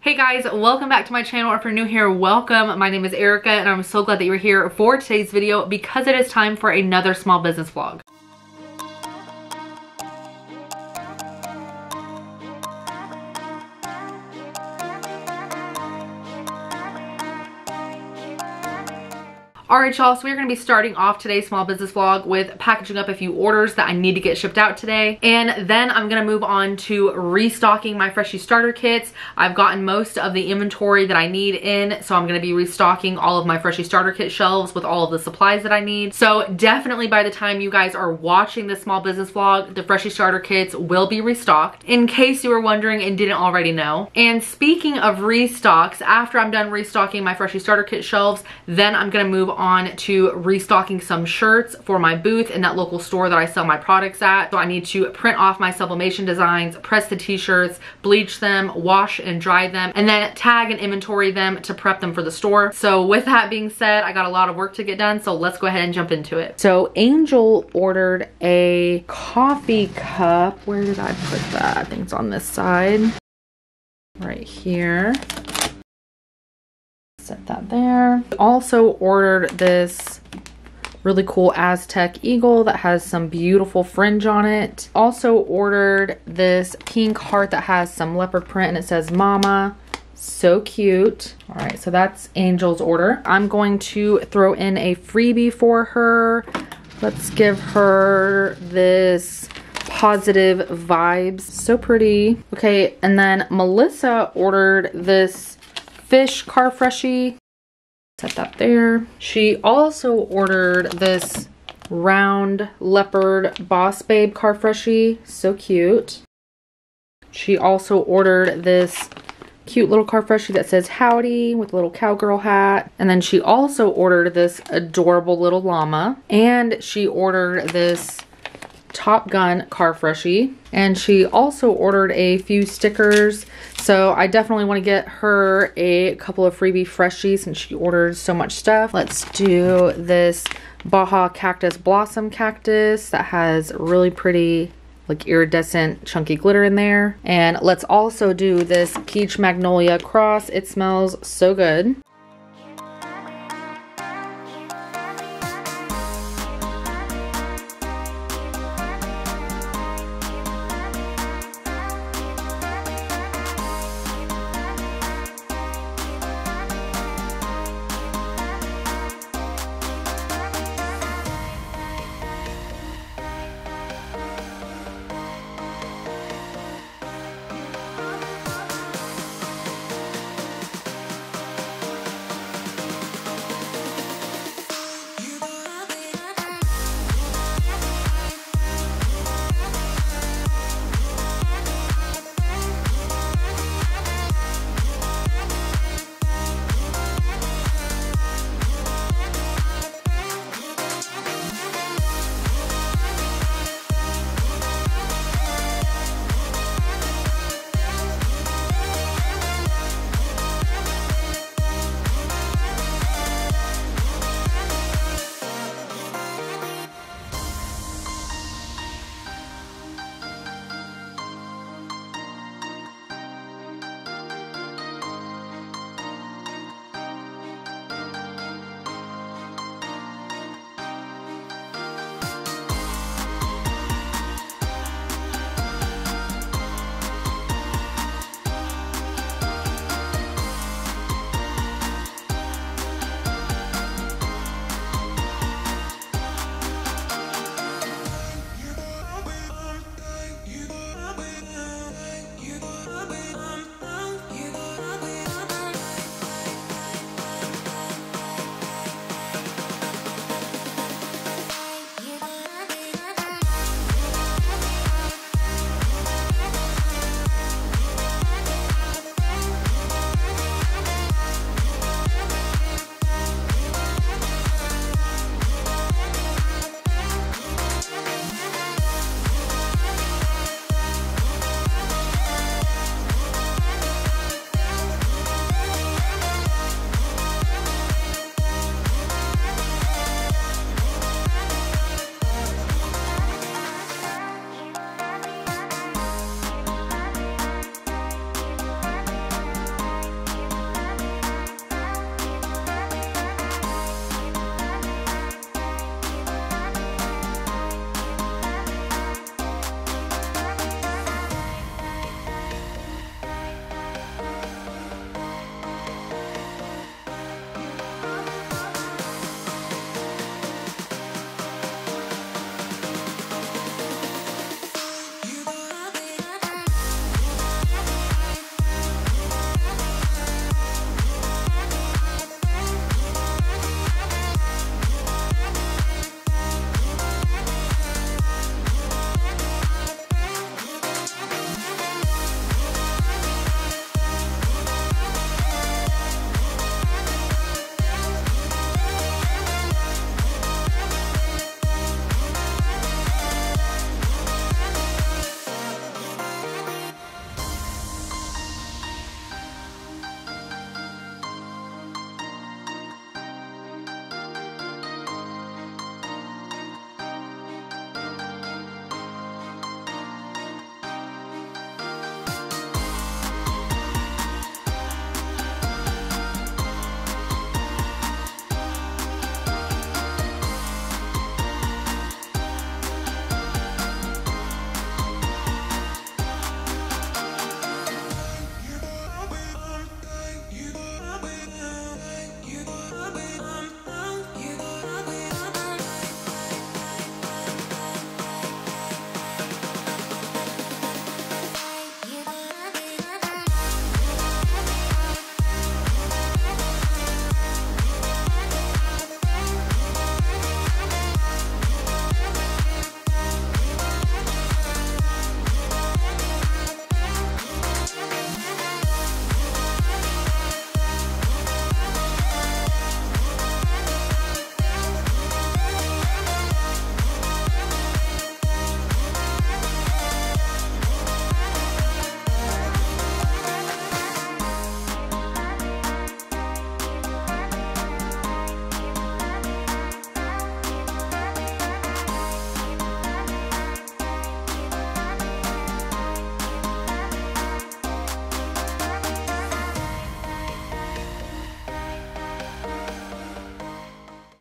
Hey guys, welcome back to my channel. If you're new here, welcome. My name is Erica and I'm so glad that you're here for today's video because it is time for another small business vlog. Alright y'all, so we're going to be starting off today's small business vlog with packaging up a few orders that I need to get shipped out today. And then I'm going to move on to restocking my Freshie starter kits. I've gotten most of the inventory that I need in, so I'm going to be restocking all of my Freshie starter kit shelves with all of the supplies that I need. So definitely by the time you guys are watching this small business vlog, the Freshie starter kits will be restocked, in case you were wondering and didn't already know. And speaking of restocks, after I'm done restocking my Freshie starter kit shelves, then I'm going to move on to restocking some shirts for my booth in that local store that I sell my products at. So I need to print off my sublimation designs, press the t-shirts, bleach them, wash and dry them, and then tag and inventory them to prep them for the store. So with that being said, I got a lot of work to get done, so let's go ahead and jump into it. So Angel ordered a coffee cup. Where did I put that? I think it's on this side. Right here. Set that there. Also ordered this really cool Aztec eagle that has some beautiful fringe on it. Also ordered this pink heart that has some leopard print and it says mama. So cute. All right, so that's Angel's order. I'm going to throw in a freebie for her. Let's give her this positive vibes. So pretty. Okay, and then Melissa ordered this fish car freshie. Set that there. She also ordered this round leopard boss babe car freshie. So cute. She also ordered this cute little car freshie that says howdy with a little cowgirl hat. And then she also ordered this adorable little llama. And she ordered this Top Gun car freshie, and she also ordered a few stickers, so I definitely want to get her a couple of freebie freshies since she ordered so much stuff. Let's do this Baja Cactus Blossom Cactus that has really pretty like iridescent chunky glitter in there, and let's also do this Peach Magnolia Cross. It smells so good.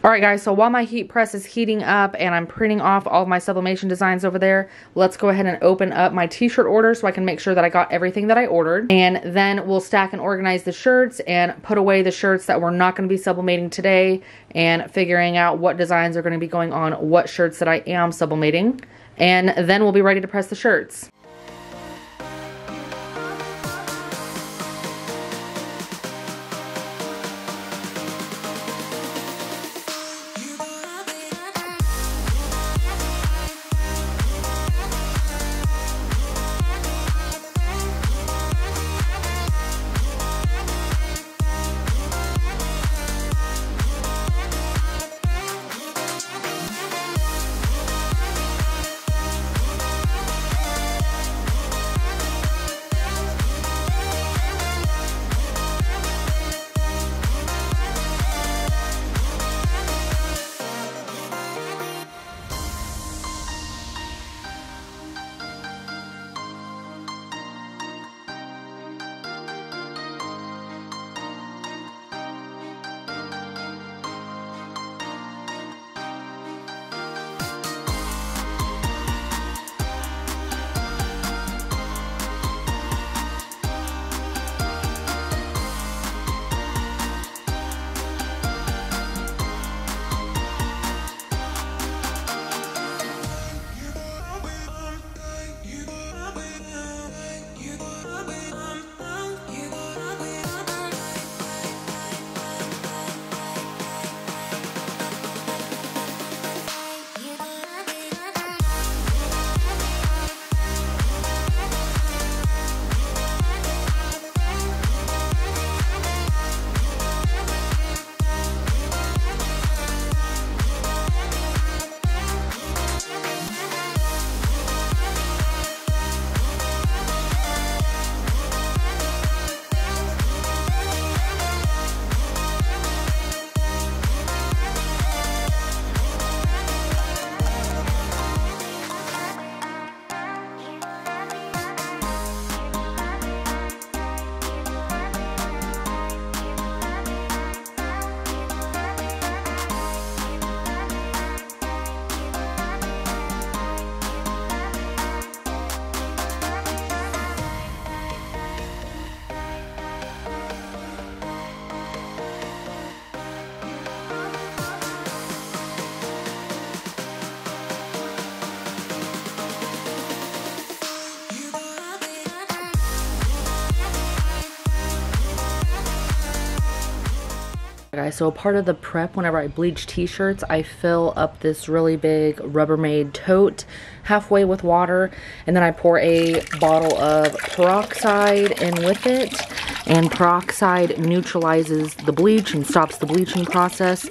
Alright guys, so while my heat press is heating up and I'm printing off all of my sublimation designs over there, let's go ahead and open up my t-shirt order so I can make sure that I got everything that I ordered. And then we'll stack and organize the shirts and put away the shirts that we're not going to be sublimating today, and figuring out what designs are going to be going on what shirts that I am sublimating. And then we'll be ready to press the shirts. Guys, so part of the prep whenever I bleach t-shirts, I fill up this really big Rubbermaid tote halfway with water, and then I pour a bottle of peroxide in with it, and peroxide neutralizes the bleach and stops the bleaching process.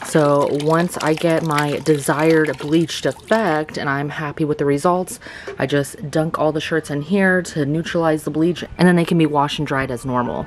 So once I get my desired bleached effect and I'm happy with the results, I just dunk all the shirts in here to neutralize the bleach, and then they can be washed and dried as normal.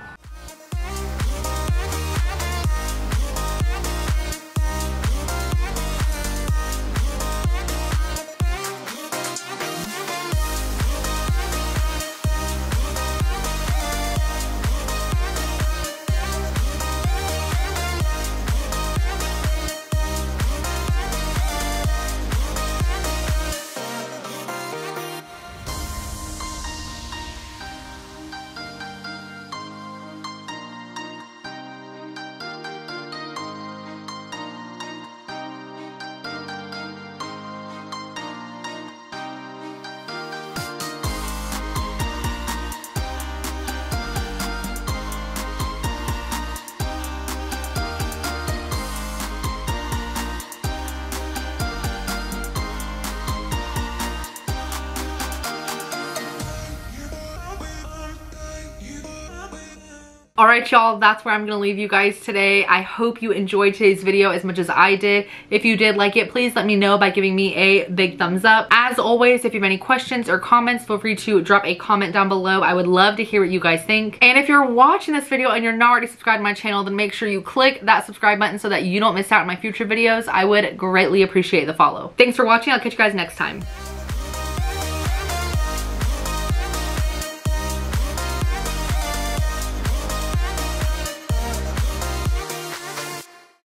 Alright y'all, that's where I'm going to leave you guys today. I hope you enjoyed today's video as much as I did. If you did like it, please let me know by giving me a big thumbs up. As always, if you have any questions or comments, feel free to drop a comment down below. I would love to hear what you guys think. And if you're watching this video and you're not already subscribed to my channel, then make sure you click that subscribe button so that you don't miss out on my future videos. I would greatly appreciate the follow. Thanks for watching. I'll catch you guys next time.